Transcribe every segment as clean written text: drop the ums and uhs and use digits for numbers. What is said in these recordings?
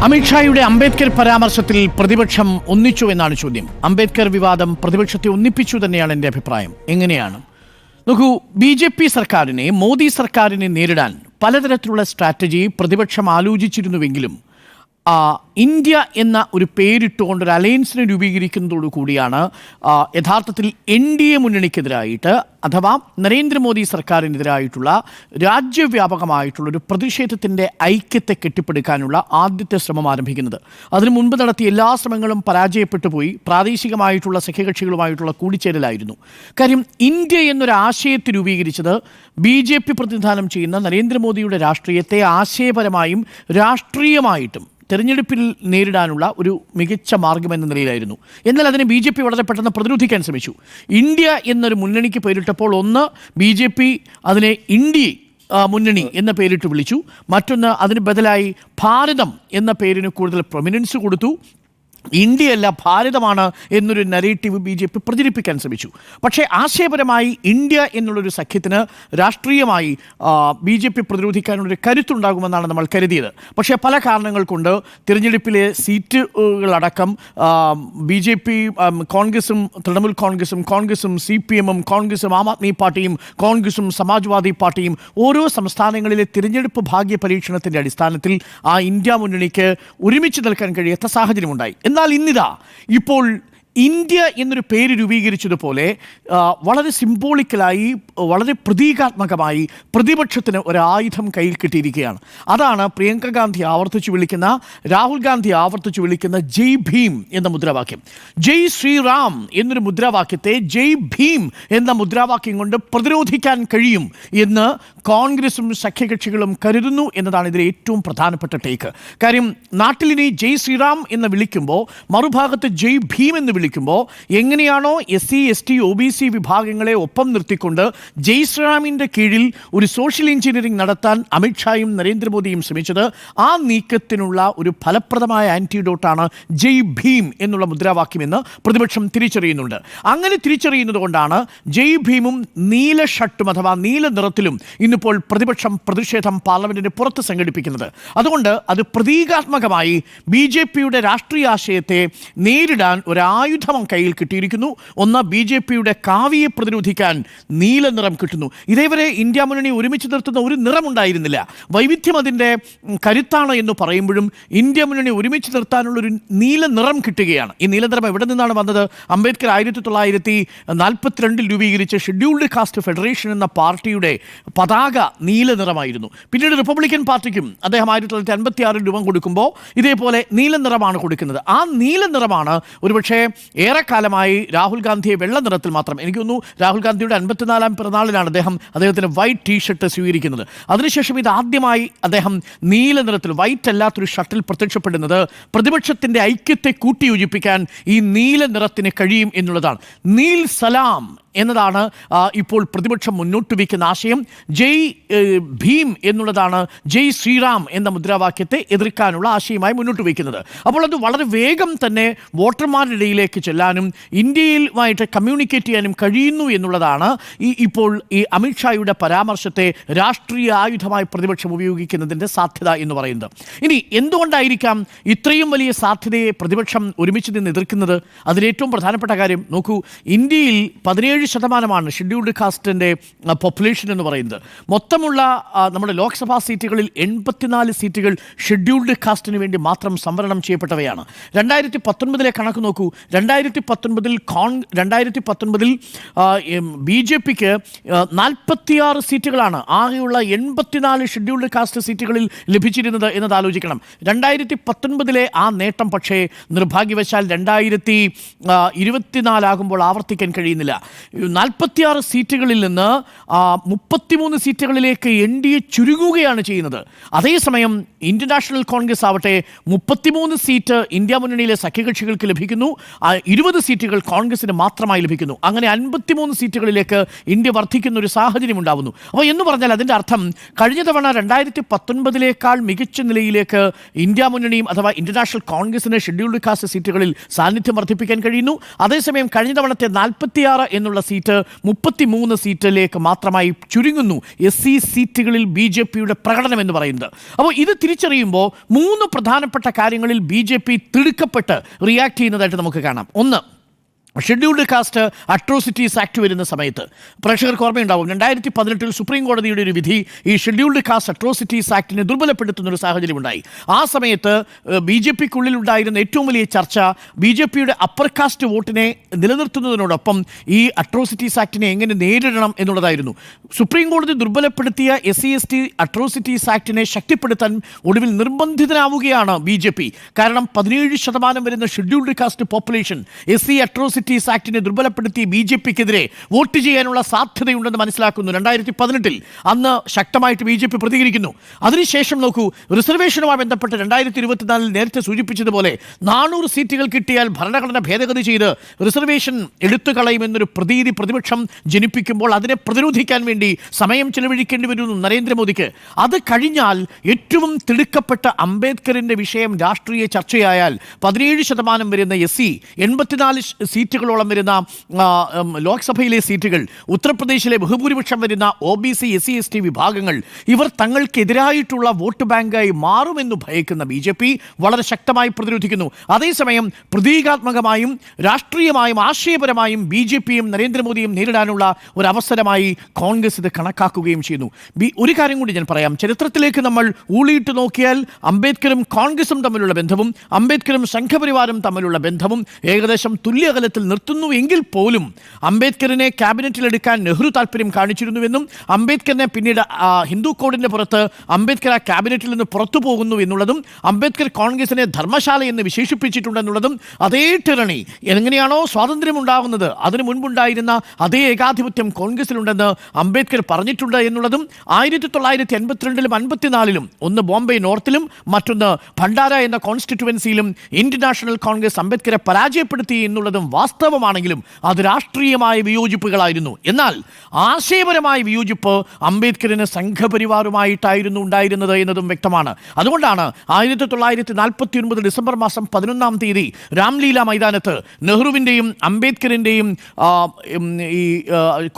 അമിത്ഷായുടെ അംബേദ്കർ പരാമർശത്തിൽ പ്രതിപക്ഷം ഒന്നിച്ചു എന്നാണ് ചോദ്യം. അംബേദ്കർ വിവാദം പ്രതിപക്ഷത്തെ ഒന്നിപ്പിച്ചു തന്നെയാണ് എൻ്റെ അഭിപ്രായം. എങ്ങനെയാണ്? നോക്കൂ, BJP സർക്കാരിനെ, മോദി സർക്കാരിനെ നേരിടാൻ പലതരത്തിലുള്ള സ്ട്രാറ്റജി പ്രതിപക്ഷം ആലോചിച്ചിരുന്നുവെങ്കിലും ഇന്ത്യ എന്ന ഒരു പേരിട്ടുകൊണ്ട് ഒരു അലയൻസിനെ രൂപീകരിക്കുന്നതോടു കൂടിയാണ് യഥാർത്ഥത്തിൽ NDA മുന്നണിക്കെതിരായിട്ട് അഥവാ നരേന്ദ്രമോദി സർക്കാരിനെതിരായിട്ടുള്ള രാജ്യവ്യാപകമായിട്ടുള്ളൊരു പ്രതിഷേധത്തിൻ്റെ ഐക്യത്തെ കെട്ടിപ്പടുക്കാനുള്ള ആദ്യത്തെ ശ്രമം ആരംഭിക്കുന്നത്. അതിനു മുൻപ് നടത്തിയ എല്ലാ ശ്രമങ്ങളും പരാജയപ്പെട്ടു പോയി. പ്രാദേശികമായിട്ടുള്ള സഖ്യകക്ഷികളുമായിട്ടുള്ള കൂടിച്ചേരലായിരുന്നു. കാര്യം, ഇന്ത്യ എന്നൊരു ആശയത്തെ രൂപീകരിച്ചത് BJP പ്രതിനിധാനം ചെയ്യുന്ന നരേന്ദ്രമോദിയുടെ രാഷ്ട്രീയത്തെ ആശയപരമായും രാഷ്ട്രീയമായിട്ടും തെരഞ്ഞെടുപ്പിൽ നേരിടാനുള്ള ഒരു മികച്ച മാർഗമെന്ന നിലയിലായിരുന്നു. എന്നാൽ അതിനെ BJP വളരെ പെട്ടെന്ന് പ്രതിരോധിക്കാൻ ശ്രമിച്ചു. ഇന്ത്യ എന്നൊരു മുന്നണിക്ക് പേരിട്ടപ്പോൾ ഒന്ന് BJP അതിനെ ഇന്ത്യ മുന്നണി എന്ന പേരിട്ട് വിളിച്ചു, മറ്റൊന്ന് അതിന് ബദലായി ഭാരതം എന്ന പേരിന് കൂടുതൽ പ്രൊമിനൻസ് കൊടുത്തു. ഇന്ത്യയല്ല ഭാരതമാണ് എന്നൊരു നരേറ്റീവ് BJP പ്രചരിപ്പിക്കാൻ ശ്രമിച്ചു. പക്ഷേ ആശയപരമായി ഇന്ത്യ എന്നുള്ളൊരു സഖ്യത്തിന് രാഷ്ട്രീയമായി BJP പ്രതിരോധിക്കാനുള്ളൊരു കരുത്തുണ്ടാകുമെന്നാണ് നമ്മൾ കരുതിയത്. പക്ഷേ പല കാരണങ്ങൾ കൊണ്ട് തിരഞ്ഞെടുപ്പിലെ സീറ്റുകളടക്കം BJP, കോൺഗ്രസും തൃണമൂൽ കോൺഗ്രസും CPM-ഉം കോൺഗ്രസും ആം ആദ്മി പാർട്ടിയും കോൺഗ്രസും സമാജ്വാദി പാർട്ടിയും ഓരോ സംസ്ഥാനങ്ങളിലെ തിരഞ്ഞെടുപ്പ് ഭാഗ്യ പരീക്ഷണത്തിൻ്റെ അടിസ്ഥാനത്തിൽ ആ ഇന്ത്യ മുന്നണിക്ക് ഒരുമിച്ച് നിൽക്കാൻ കഴിയാത്ത സാഹചര്യമുണ്ടായി. എന്നാൽ ഇന്നിതാ ഇപ്പോൾ ഇന്ത്യ എന്നൊരു പേര് രൂപീകരിച്ചതുപോലെ വളരെ സിംബോളിക്കലായി, വളരെ പ്രതീകാത്മകമായി പ്രതിപക്ഷത്തിന് ഒരായുധം കയ്യിൽ കിട്ടിയിരിക്കുകയാണ്. അതാണ് പ്രിയങ്ക ഗാന്ധി ആവർത്തിച്ചു വിളിക്കുന്ന, രാഹുൽ ഗാന്ധി ആവർത്തിച്ചു വിളിക്കുന്ന ജയ് ഭീം എന്ന മുദ്രാവാക്യം. ജയ് ശ്രീറാം എന്നൊരു മുദ്രാവാക്യത്തെ ജയ് ഭീം എന്ന മുദ്രാവാക്യം കൊണ്ട് പ്രതിരോധിക്കാൻ കഴിയും എന്ന് കോൺഗ്രസും സഖ്യകക്ഷികളും കരുതുന്നു എന്നതാണ് ഇതിലെ ഏറ്റവും പ്രധാനപ്പെട്ട ടേക്ക്. കാര്യം, നാട്ടിലിനി ജയ് ശ്രീറാം എന്ന് വിളിക്കുമ്പോൾ മറുഭാഗത്ത് ജയ് ഭീം എന്ന് വിളിക്കുമ്പോൾ എങ്ങനെയാണോ SC, ST, OBC വിഭാഗങ്ങളെ ഒപ്പം നിർത്തിക്കൊണ്ട് ജയ് ശ്രീറാമിൻ്റെ കീഴിൽ ഒരു സോഷ്യൽ എഞ്ചിനീയറിംഗ് നടത്താൻ അമിത്ഷായും നരേന്ദ്രമോദിയും ശ്രമിച്ചത്, ആ നീക്കത്തിനുള്ള ഒരു ഫലപ്രദമായ ആൻറ്റിഡോട്ടാണ് ജയ് ഭീം എന്നുള്ള മുദ്രാവാക്യമെന്ന് പ്രതിപക്ഷം തിരിച്ചറിയുന്നുണ്ട്. അങ്ങനെ തിരിച്ചറിയുന്നത് കൊണ്ടാണ് ജയ് ഭീമും നീല ഷർട്ടും അഥവാ നീല നിറത്തിലും ഇന്നിപ്പോൾ പ്രതിപക്ഷം പ്രതിഷേധം പാർലമെന്റിന് പുറത്ത് സംഘടിപ്പിക്കുന്നത്. അതുകൊണ്ട് അത് പ്രതീകാത്മകമായി BJPയുടെ രാഷ്ട്രീയ ആശയത്തെ നേരിടാൻ ഒരായുധം കയ്യിൽ കിട്ടിയിരിക്കുന്നു. ഒന്ന്, BJPയുടെ കാവിയെ പ്രതിരോധിക്കാൻ നീല നിറം കിട്ടുന്നു. ഇതേവരെ ഇന്ത്യ മുന്നണി ഒരുമിച്ച് നിർത്തുന്ന ഒരു നിറമുണ്ടായിരുന്നില്ല. വൈവിധ്യം അതിൻ്റെ കരുത്താണ് എന്ന് പറയുമ്പോഴും ഇന്ത്യ മുന്നണി ഒരുമിച്ച് നിർത്താനുള്ളൊരു നീല നിറം കിട്ടുകയാണ്. ഈ നീല നിറം എവിടെ നിന്നാണ് വന്നത്? അംബേദ്കർ 1942 രൂപീകരിച്ച ഷെഡ്യൂൾഡ് കാസ്റ്റ് ഫെഡറേഷൻ എന്ന പാർട്ടിയുടെ പതാക നീല നിറമായിരുന്നു. പിന്നീട് റിപ്പബ്ലിക്കൻ പാർട്ടിക്കും അദ്ദേഹം 1956 രൂപം കൊടുക്കുമ്പോൾ ഇതേപോലെ നീല നിറമാണ് കൊടുക്കുന്നത്. ആ നീല നിറമാണ് ഒരുപക്ഷെ ഏറെക്കാലമായി രാഹുൽ ഗാന്ധിയെ വെള്ള നിറത്തിൽ മാത്രം, എനിക്ക് തോന്നുന്നു രാഹുൽ ഗാന്ധിയുടെ 54ാം പിറന്നാളിലാണ് അദ്ദേഹത്തിന് വൈറ്റ് ടീഷർട്ട് സ്വീകരിക്കുന്നത്. അതിനുശേഷം ഇതാദ്യമായി അദ്ദേഹം നീല നിറത്തിൽ, വൈറ്റ് അല്ലാത്തൊരു ഷർട്ടിൽ പ്രത്യക്ഷപ്പെടുന്നത് പ്രതിപക്ഷത്തിൻ്റെ ഐക്യത്തെ കൂട്ടിയോജിപ്പിക്കാൻ ഈ നീല നിറത്തിന് കഴിയും എന്നുള്ളതാണ്. നീൽ സലാം എന്നതാണ് ഇപ്പോൾ പ്രതിപക്ഷം മുന്നോട്ട് വയ്ക്കുന്ന ആശയം. ജയ് ഭീം എന്നുള്ളതാണ് ജയ് ശ്രീറാം എന്ന മുദ്രാവാക്യത്തെ എതിർക്കാനുള്ള ആശയമായി മുന്നോട്ട് വയ്ക്കുന്നത്. അപ്പോൾ അത് വളരെ വേഗം തന്നെ വോട്ടർമാരുടെ ഇടയിലേക്ക് ചെല്ലാനും ഇന്ത്യയുമായിട്ട് കമ്മ്യൂണിക്കേറ്റ് ചെയ്യാനും കഴിയുന്നു എന്നുള്ളതാണ് ഇപ്പോൾ ഈ അമിത്ഷായുടെ പരാമർശത്തെ രാഷ്ട്രീയ ആയുധമായി പ്രതിപക്ഷം ഉപയോഗിക്കുന്നതിൻ്റെ സാധ്യത എന്ന് പറയുന്നത്. ഇനി എന്തുകൊണ്ടായിരിക്കാം ഇത്രയും വലിയ സാധ്യതയെ പ്രതിപക്ഷം ഒരുമിച്ച് നിന്ന് എതിർക്കുന്നത്? അതിലേറ്റവും പ്രധാനപ്പെട്ട കാര്യം നോക്കൂ, ഇന്ത്യയിൽ 17% ഷെഡ്യൂൾഡ് കാസ്റ്റിൻ്റെ പോപ്പുലേഷൻ എന്ന് പറയുന്നത്. മൊത്തമുള്ള നമ്മുടെ ലോക്സഭാ സീറ്റുകളിൽ 84 സീറ്റുകൾ ഷെഡ്യൂൾഡ് കാസ്റ്റിന് വേണ്ടി മാത്രം സംവരണം ചെയ്യപ്പെട്ടവയാണ്. 2019 കണക്ക് നോക്കൂ. 2019 BJPക്ക് 46 സീറ്റുകളാണ് ആകെയുള്ള 84 ഷെഡ്യൂൾഡ് കാസ്റ്റ് സീറ്റുകളിൽ ലഭിച്ചിരുന്നത് എന്നത് ആലോചിക്കണം. 2019 ആ നേട്ടം പക്ഷേ നിർഭാഗ്യവശാൽ 2024 ആകുമ്പോൾ ആവർത്തിക്കാൻ കഴിയുന്നില്ല. 46 സീറ്റുകളിൽ നിന്ന് 33 സീറ്റുകളിലേക്ക് NDA ചുരുങ്ങുകയാണ് ചെയ്യുന്നത്. അതേസമയം ഇന്ത്യൻ നാഷണൽ കോൺഗ്രസ് ആവട്ടെ 33 സീറ്റ് ഇന്ത്യ മുന്നണിയിലെ സഖ്യകക്ഷികൾക്ക് ലഭിക്കുന്നു, 20 സീറ്റുകൾ കോൺഗ്രസിന് മാത്രമായി ലഭിക്കുന്നു. അങ്ങനെ 53 സീറ്റുകളിലേക്ക് ഇന്ത്യ വർദ്ധിക്കുന്ന ഒരു സാഹചര്യം ഉണ്ടാകുന്നു. അപ്പോൾ എന്ന് പറഞ്ഞാൽ അതിൻ്റെ അർത്ഥം കഴിഞ്ഞ തവണ 2019 മികച്ച നിലയിലേക്ക് ഇന്ത്യ മുന്നണിയും അഥവാ ഇന്റർനാഷണൽ കോൺഗ്രസിന് ഷെഡ്യൂൾഡ് കാസ്റ്റ് സീറ്റുകളിൽ സാന്നിധ്യം വർദ്ധിപ്പിക്കാൻ കഴിയുന്നു. അതേസമയം കഴിഞ്ഞ തവണത്തെ 46 എന്നുള്ള നിലനിർത്താനുള്ള സീറ്റ് 33 സീറ്റിലേക്ക് മാത്രമായി ചുരുങ്ങുന്നു. SC സീറ്റുകളിൽ BJPയുടെ പ്രകടനം എന്ന് പറയുന്നത്. അപ്പോൾ ഇത് തിരിച്ചറിയുമ്പോൾ 3 പ്രധാനപ്പെട്ട കാര്യങ്ങളിൽ BJP തിടുക്കപ്പെട്ട് റിയാക്ട് ചെയ്യുന്നതായിട്ട് നമുക്ക് കാണാം. ഒന്ന്, ഷെഡ്യൂൾഡ് കാസ്റ്റ് അട്രോസിറ്റീസ് ആക്ട് വരുന്ന സമയത്ത് പ്രേക്ഷകർക്ക് ഓർമ്മയുണ്ടാവും, 2018 സുപ്രീം കോടതിയുടെ ഒരു വിധി ഈ ഷെഡ്യൂൾഡ് കാസ്റ്റ് അട്രോസിറ്റീസ് ആക്ടിനെ ദുർബലപ്പെടുത്തുന്ന ഒരു സാഹചര്യമുണ്ടായി. ആ സമയത്ത് BJPക്കുള്ളിൽ ഉണ്ടായിരുന്ന ഏറ്റവും വലിയ ചർച്ച BJPയുടെ അപ്പർ കാസ്റ്റ് വോട്ടിനെ നിലനിർത്തുന്നതിനോടൊപ്പം ഈ അട്രോസിറ്റീസ് ആക്ടിനെ എങ്ങനെ നേരിടണം എന്നുള്ളതായിരുന്നു. സുപ്രീം കോടതി ദുർബലപ്പെടുത്തിയ SC/ST അട്രോസിറ്റീസ് ആക്ടിനെ ശക്തിപ്പെടുത്താൻ ഒടുവിൽ നിർബന്ധിതനാവുകയാണ് BJP. കാരണം 17% വരുന്ന scheduled caste population SC atrocity ആക്ടിനെ ദുർബലപ്പെടുത്തി BJPക്കെതിരെ വോട്ട് ചെയ്യാനുള്ള സാധ്യതയുണ്ടെന്ന് മനസ്സിലാക്കുന്നു. 2018 അന്ന് ശക്തമായിട്ട് BJP പ്രതികരിക്കുന്നു. അതിനുശേഷം നോക്കൂ, റിസർവേഷനുമായി ബന്ധപ്പെട്ട് 2024 നേരത്തെ സൂചിപ്പിച്ചതുപോലെ 400 സീറ്റുകൾ കിട്ടിയാൽ ഭരണഘടന ഭേദഗതി ചെയ്ത് റിസർവേഷൻ എടുത്തു കളയുമെന്നൊരു പ്രതീതി പ്രതിപക്ഷം ജനിപ്പിക്കുമ്പോൾ അതിനെ പ്രതിരോധിക്കാൻ വേണ്ടി സമയം ചെലവഴിക്കേണ്ടി വരുന്നു നരേന്ദ്രമോദിക്ക്. അത് കഴിഞ്ഞാൽ ഏറ്റവും തിടുക്കപ്പെട്ട അംബേദ്കറിന്റെ വിഷയം രാഷ്ട്രീയ ചർച്ചയായാൽ 17% വരുന്ന SC, 84 സീറ്റുകളോളം വരുന്ന ലോക്സഭയിലെ സീറ്റുകൾ, ഉത്തർപ്രദേശിലെ ബഹുഭൂരിപക്ഷം വരുന്ന OBC SC/ST വിഭാഗങ്ങൾ, ഇവർ തങ്ങൾക്കെതിരായിട്ടുള്ള വോട്ട് ബാങ്കായി മാറുമെന്ന് ഭയക്കുന്ന BJP വളരെ ശക്തമായി പ്രതിരോധിക്കുന്നു. അതേസമയം പ്രതീകാത്മകമായും രാഷ്ട്രീയമായും ആശയപരമായും BJPയും നരേന്ദ്രമോദിയും നേരിടാനുള്ള ഒരു അവസരമായി കോൺഗ്രസ് ഇത് കണക്കാക്കുകയും ചെയ്യുന്നു. ഒരു കാര്യം കൂടി ഞാൻ പറയാം. ചരിത്രത്തിലേക്ക് നമ്മൾ ഊളിയിട്ട് നോക്കിയാൽ അംബേദ്കറും കോൺഗ്രസും തമ്മിലുള്ള ബന്ധവും അംബേദ്കറും സംഘപരിവാരും തമ്മിലുള്ള ബന്ധവും ഏകദേശം തുല്യ അകലത്തിൽ നിർത്തുന്നു എങ്കിൽ പോലും അംബേദ്കറിനെ ക്യാബിനറ്റിലെടുക്കാൻ നെഹ്റു താല്പര്യം കാണിച്ചിരുന്നുവെന്നും അംബേദ്കറിനെ പിന്നീട് ഹിന്ദു കോഡിന്റെ പുറത്ത് അംബേദ്കർ ആ ക്യാബിനറ്റിൽ നിന്ന് പുറത്തു പോകുന്നു എന്നുള്ളതും അംബേദ്കർ കോൺഗ്രസിനെ ധർമ്മശാല എന്ന് വിശേഷിപ്പിച്ചിട്ടുണ്ടെന്നുള്ളതും അതേ ടിറണി എങ്ങനെയാണോ സ്വാതന്ത്ര്യം ഉണ്ടാകുന്നത് അതിനു മുൻപുണ്ടായിരുന്ന അതേ ഏകാധിപത്യം കോൺഗ്രസിലുണ്ടെന്ന് അംബേദ്കർ പറഞ്ഞിട്ടുണ്ട് എന്നുള്ളതും 1982 54 ഒന്ന് ബോംബെ നോർത്തിലും മറ്റൊന്ന് ഭണ്ഡാര എന്ന കോൺസ്റ്റിറ്റ്യുവൻസിയിലും ഇന്ത്യൻ നാഷണൽ കോൺഗ്രസ് അംബേദ്കറെ പരാജയപ്പെടുത്തി എന്നുള്ളതും വാസ്തവമാണെങ്കിലും അത് രാഷ്ട്രീയമായ വിയോജിപ്പുകളായിരുന്നു. എന്നാൽ ആശയപരമായ വിയോജിപ്പ് അംബേദ്കറിന് സംഘപരിവാറുമായിട്ടായിരുന്നു ഉണ്ടായിരുന്നത് എന്നതും വ്യക്തമാണ്. അതുകൊണ്ടാണ് 1949 ഡിസംബർ മാസം 11 തീയതി രാംലീല മൈതാനത്ത് നെഹ്റുവിൻ്റെയും അംബേദ്കറിൻ്റെയും ഈ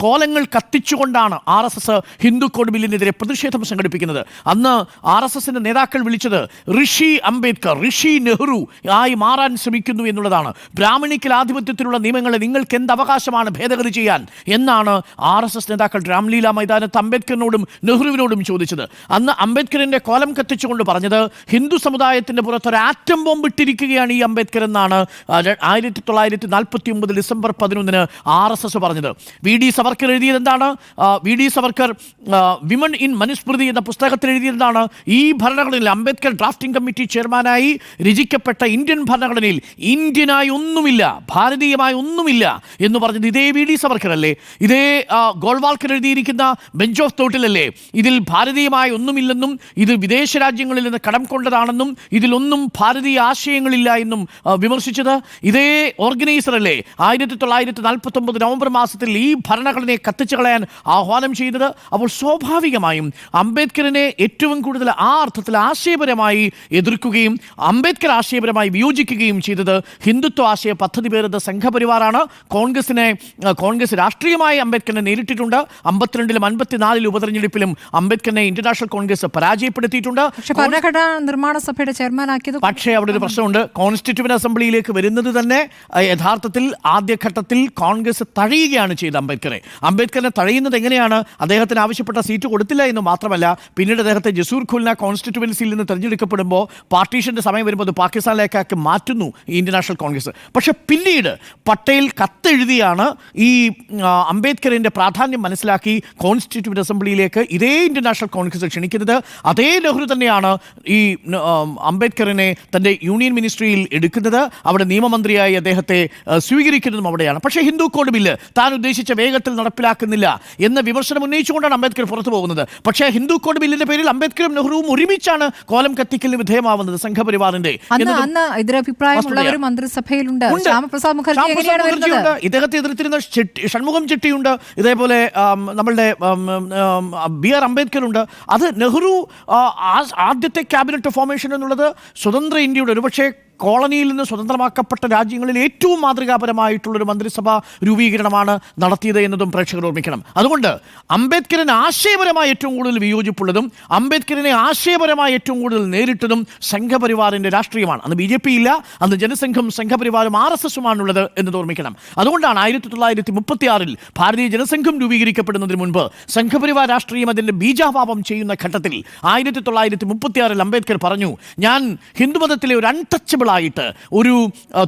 കോലങ്ങൾ കത്തിച്ചുകൊണ്ടാണ് RSS ഹിന്ദു കോഡ് ബില്ലിനെതിരെ പ്രതിഷേധം സംഘടിപ്പിക്കുന്നത്. അന്ന് RSSന്റെ നേതാക്കൾ വിളിച്ചത് ഋഷി അംബേദ്കർ, ഋഷി നെഹ്റു ആയി മാറാൻ ശ്രമിക്കുന്നു എന്നുള്ളതാണ്. ബ്രാഹ്മണിക്കൽ ആധിപത്യത്തിലുള്ള നിയമങ്ങളെ നിങ്ങൾക്ക് എന്ത് അവകാശമാണ് ഭേദഗതി ചെയ്യാൻ എന്നാണ് RSS നേതാക്കൾ രാംലീല മൈതാനത്ത് അംബേദ്കറിനോടും നെഹ്റുവിനോടും ചോദിച്ചത്. അന്ന് അംബേദ്കറിന്റെ കോലം കത്തിച്ചുകൊണ്ട് പറഞ്ഞത് ഹിന്ദു സമുദായത്തിന്റെ പുറത്തൊരു ആറ്റം ബോംബ് ഇട്ടിരിക്കുകയാണ് ഈ അംബേദ്കർ എന്നാണ് 1949 ഡിസംബർ 11 RSS പറഞ്ഞത്. VD സവർക്കർ എഴുതിയത് എന്താണ്? VD സവർക്കർ വിമൻ ഇൻ മനുസ്മൃതി എന്ന പുസ്തകത്തിൽ എഴുതിയതാണ് ഈ ഭരണഘടനയിൽ അംബേദ്കർ ഡ്രാഫ്റ്റിംഗ് കമ്മിറ്റി ചെയർമാനായി രചിക്കപ്പെട്ട ഇന്ത്യൻ ഭരണഘടനയിൽ ഇന്ത്യനായി ഒന്നുമില്ല, ഭാരതീയമായി ഒന്നുമില്ല എന്ന് പറഞ്ഞത് ഇതേ VD സവർക്കർ അല്ലേ? ഇതേ ഗോൾവാൾക്കർ എഴുതിയിരിക്കുന്ന ബെഞ്ച് ഓഫ് തോട്ടിലല്ലേ ഇതിൽ ഭാരതീയമായി ഒന്നുമില്ലെന്നും ഇത് വിദേശ രാജ്യങ്ങളിൽ നിന്ന് കടം കൊണ്ടതാണെന്നും ഇതിലൊന്നും ഭാരതീയ ആശയങ്ങളില്ല എന്നും വിമർശിച്ചത്? ഇതേ ഓർഗനൈസർ അല്ലേ 1949 നവംബർ മാസത്തിൽ ഈ ഭരണഘടനയെ കത്തിച്ചു കളയാൻ ആഹ്വാനം ചെയ്തത്? അപ്പോൾ സ്വാഭാവികമായും അംബേദ്കറിനെ ഏറ്റവും കൂടുതൽ ആ അർത്ഥത്തിൽ ആശയപരമായി എതിർക്കുകയും അംബേദ്കർ ആശയപരമായി വിയോജിക്കുകയും ചെയ്തത് ഹിന്ദുത്വ ആശയ പദ്ധതി പേരുന്ന സംഘപരിവാറാണ്. കോൺഗ്രസ് രാഷ്ട്രീയമായി അംബേദ്കറിനെ നേരിട്ടിട്ടുണ്ട്. 52-ലും 54-ലും ഉപതെരഞ്ഞെടുപ്പിലും അംബേദ്കറിനെ ഇന്ത്യൻ നാഷണൽ കോൺഗ്രസ് പരാജയപ്പെടുത്തിയിട്ടുണ്ട്. ഭരണഘടനാ നിർമ്മാണ സഭയുടെ ചെയർമാനാക്കിയത്. പക്ഷേ അവിടെ ഒരു പ്രശ്നമുണ്ട്. കോൺസ്റ്റിറ്റ്യൂവന്റ് അസംബ്ലിയിലേക്ക് വരുന്നത് തന്നെ യഥാർത്ഥത്തിൽ ആദ്യഘട്ടത്തിൽ കോൺഗ്രസ് തഴയുകയാണ് ചെയ്തത് അംബേദ്കറിനെ തഴയുന്നത് എങ്ങനെയാണ്? അദ്ദേഹത്തിന് ആവശ്യപ്പെട്ട സീറ്റ് കൊടുത്തില്ല എന്ന് മാത്രമല്ല, പിന്നീട് അദ്ദേഹത്തെ ജസൂർ ഖുൽന കോൺസ്റ്റിറ്റ്യുവൻസിയിൽ നിന്ന് തിരഞ്ഞെടുക്കപ്പെടുമ്പോൾ പാർട്ടീഷന്റെ സമയം വരുമ്പോൾ അത് പാകിസ്ഥാനിലേക്കാക്കി മാറ്റുന്നു ഈ ഇന്ത്യൻ നാഷണൽ കോൺഗ്രസ്. പക്ഷെ പിന്നീട് പട്ടേൽ കത്തെഴുതിയാണ് ഈ അംബേദ്കറിന്റെ പ്രാധാന്യം മനസ്സിലാക്കി കോൺസ്റ്റിറ്റ്യൂവന്റ് അസംബ്ലിയിലേക്ക് ഇതേ ഇന്ത്യൻ നാഷണൽ കോൺഗ്രസ് ക്ഷണിക്കുന്നത്. അതേ നെഹ്റു തന്നെയാണ് ഈ അംബേദ്കറിനെ തൻ്റെ യൂണിയൻ മിനിസ്ട്രിയിൽ എടുക്കുന്നത്. അവിടെ നിയമമന്ത്രിയായി അദ്ദേഹത്തെ സ്വീകരിക്കുന്നതും അവിടെയാണ്. പക്ഷേ ഹിന്ദു കോഡ് ബില്ല് താൻ ഉദ്ദേശിച്ച വേഗത്തിൽ നടപ്പിലാക്കുന്നില്ല എന്ന വിമർശനം ഉന്നയിച്ചുകൊണ്ടാണ് അംബേദ്കർ പുറത്തു പോകുന്നത്. പക്ഷേ ഹിന്ദു കോഡ് ബില്ലിന്റെ പേരിൽ അംബേദ്കറും നെഹ്റുവും ഒരുമിച്ചാണ് കോലം കത്തിക്കലിന് വിധേയമാവുന്നത് സംഘപരിവാറിന്റെ. എതിരഭിപ്രായമുള്ളവരും മന്ത്രിസഭയിലുണ്ട്. ശ്യാമപ്രസാദ് മുഖർജി ഇദ്ദേഹത്തെ എതിർത്തിരുന്ന ഷൺമുഖം ചെട്ടിയുണ്ട്, ഇതേപോലെ നമ്മളുടെ BR അംബേദ്കർ ഉണ്ട്. അത് നെഹ്റു ആദ്യത്തെ ക്യാബിനറ്റ് ഫോർമേഷൻ എന്നുള്ളത് സ്വതന്ത്ര ഇന്ത്യയുടെ ഒരുപക്ഷെ കോളനിയിൽ നിന്ന് സ്വതന്ത്രമാക്കപ്പെട്ട രാജ്യങ്ങളിൽ ഏറ്റവും മാതൃകാപരമായിട്ടുള്ളൊരു മന്ത്രിസഭാ രൂപീകരണമാണ് നടത്തിയത് എന്നതും പ്രേക്ഷകർ ഓർമ്മിക്കണം. അതുകൊണ്ട് അംബേദ്കറിന് ആശയപരമായി ഏറ്റവും കൂടുതൽ വിയോജിപ്പുള്ളതും അംബേദ്കറിനെ ആശയപരമായി ഏറ്റവും കൂടുതൽ നേരിട്ടതും സംഘപരിവാറിൻ്റെ രാഷ്ട്രീയമാണ്. അന്ന് BJP ഇല്ല, അന്ന് ജനസംഘം, സംഘപരിവാറും RSSുമാണുള്ളത് എന്നത് ഓർമ്മിക്കണം. അതുകൊണ്ടാണ് 1936 ഭാരതീയ ജനസംഘം രൂപീകരിക്കപ്പെടുന്നതിന് മുൻപ് സംഘപരിവാർ രാഷ്ട്രീയം അതിൻ്റെ ബീജാഭാവം ചെയ്യുന്ന ഘട്ടത്തിൽ 1936 അംബേദ്കർ പറഞ്ഞു, ഞാൻ ഹിന്ദുമതത്തിലെ ഒരു അൺടച്ചബിൾ ആയിട്ട്, ഒരു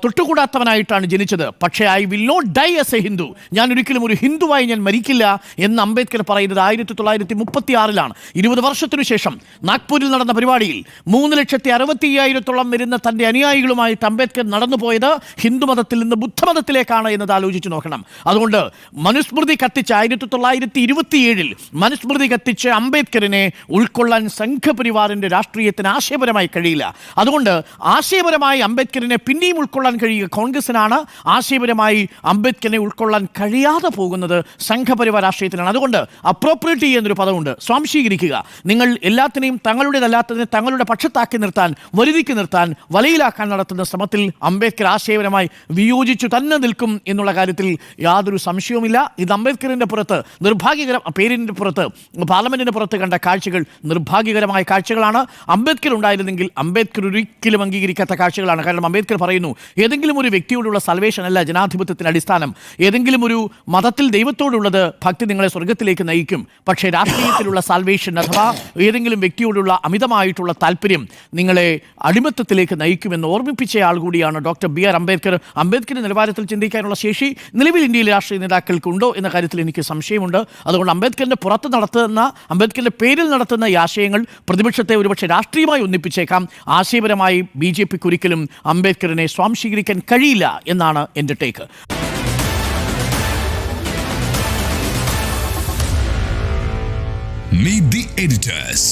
തൊട്ടുകൂടാത്തവനായിട്ടാണ് ജനിച്ചത്, പക്ഷേ I will not die as a Hindu, ഞാൻ ഒരിക്കലും ഒരു ഹിന്ദുവായി ഞാൻ മരിക്കില്ല എന്ന് അംബേദ്കർ പറയുന്നത് 1936 20 വർഷത്തിനു ശേഷം നാഗ്പൂരിൽ നടന്ന പരിപാടിയിൽ 3,60,50,000 വരുന്ന തൻ്റെ അനുയായികളുമായിട്ട് അംബേദ്കർ നടന്നുപോയത് ഹിന്ദുമതത്തിൽ നിന്ന് ബുദ്ധമതത്തിലേക്കാണ് എന്നത് ആലോചിച്ച് നോക്കണം. അതുകൊണ്ട് മനുസ്മൃതി കത്തിച്ച് 1927 മനുസ്മൃതി കത്തിച്ച് അംബേദ്കറിനെ ഉൾക്കൊള്ളാൻ സംഘപരിവാറിൻ്റെ രാഷ്ട്രീയത്തിന് ആശയപരമായി കഴിയില്ല. അതുകൊണ്ട് ആശയപരമായി അംബേദ്കറിനെ പിന്നെയും ഉൾക്കൊള്ളാൻ കഴിയുക കോൺഗ്രസിനാണ്. ആശയപരമായി അംബേദ്കറിനെ ഉൾക്കൊള്ളാൻ കഴിയാതെ പോകുന്നത് സംഘപരിവാർ രാഷ്ട്രീയത്തിനാണ്. അതുകൊണ്ട് അപ്രോപ്രിയേറ്റ് എന്നൊരു പദമുണ്ട്, സ്വാംശീകരിക്കുക. നിങ്ങൾ എല്ലാത്തിനെയും തങ്ങളുടേതല്ലാത്തതിനെ തങ്ങളുടെ പക്ഷത്താക്കി നിർത്താൻ, വരുതിക്ക് നിർത്താൻ, വലയിലാക്കാൻ നടത്തുന്ന ശ്രമത്തിൽ അംബേദ്കർ ആശയപരമായി വിയോജിച്ചു തന്നെ നിൽക്കും എന്നുള്ള കാര്യത്തിൽ യാതൊരു സംശയവുമില്ല. ഇത് അംബേദ്കറിൻ്റെ പുറത്ത് പേരിൻ്റെ പുറത്ത്, പാർലമെൻറ്റിൻ്റെ പുറത്ത് കണ്ട കാഴ്ചകൾ നിർഭാഗ്യകരമായ കാഴ്ചകളാണ്. അംബേദ്കർ ഉണ്ടായിരുന്നെങ്കിൽ അംബേദ്കർ ഒരിക്കലും അംഗീകരിക്കാത്ത കാഴ്ചകളാണ്. കാരണം അംബേദ്കർ പറയുന്നു, ഏതെങ്കിലും ഒരു വ്യക്തിയോടുള്ള സൽവേഷൻ അല്ല ജനാധിപത്യത്തിൻ്റെ അടിസ്ഥാനം. ഏതെങ്കിലും ഒരു മതത്തിൽ ദൈവത്തോടുള്ളത് ഭക്തി നിങ്ങളെ സ്വർഗത്തിലേക്ക് നയിക്കും, പക്ഷേ രാഷ്ട്രീയത്തിലുള്ള സാൽവേഷൻ അഥവാ ഏതെങ്കിലും വ്യക്തിയോടുള്ള അമിതമായിട്ടുള്ള താല്പര്യം നിങ്ങളെ അടിമത്തത്തിലേക്ക് നയിക്കുമെന്ന് ഓർമ്മിപ്പിച്ചയാൾ കൂടിയാണ് ഡോക്ടർ BR അംബേദ്കർ. അംബേദ്കറിന്റെ നിലവാരത്തിൽ ചിന്തിക്കാനുള്ള ശേഷി നിലവിൽ ഇന്ത്യയിലെ രാഷ്ട്രീയ നേതാക്കൾക്കുണ്ടോ എന്ന കാര്യത്തിൽ എനിക്ക് സംശയമുണ്ട്. അതുകൊണ്ട് അംബേദ്കറിന്റെ പുറത്ത് നടത്തുന്ന, അംബേദ്കറിന്റെ പേരിൽ നടത്തുന്ന ഈ ആശയങ്ങൾ പ്രതിപക്ഷത്തെ ഒരുപക്ഷെ രാഷ്ട്രീയമായി ഒന്നിപ്പിച്ചേക്കാം. ആശയപരമായി BJPക്ക് ഒരിക്കലും അംബേദ്കറിനെ സ്വാംശീകരിക്കാൻ കഴിയില്ല എന്നാണ് എൻ്റെ ടേക്ക്. Meet the editors.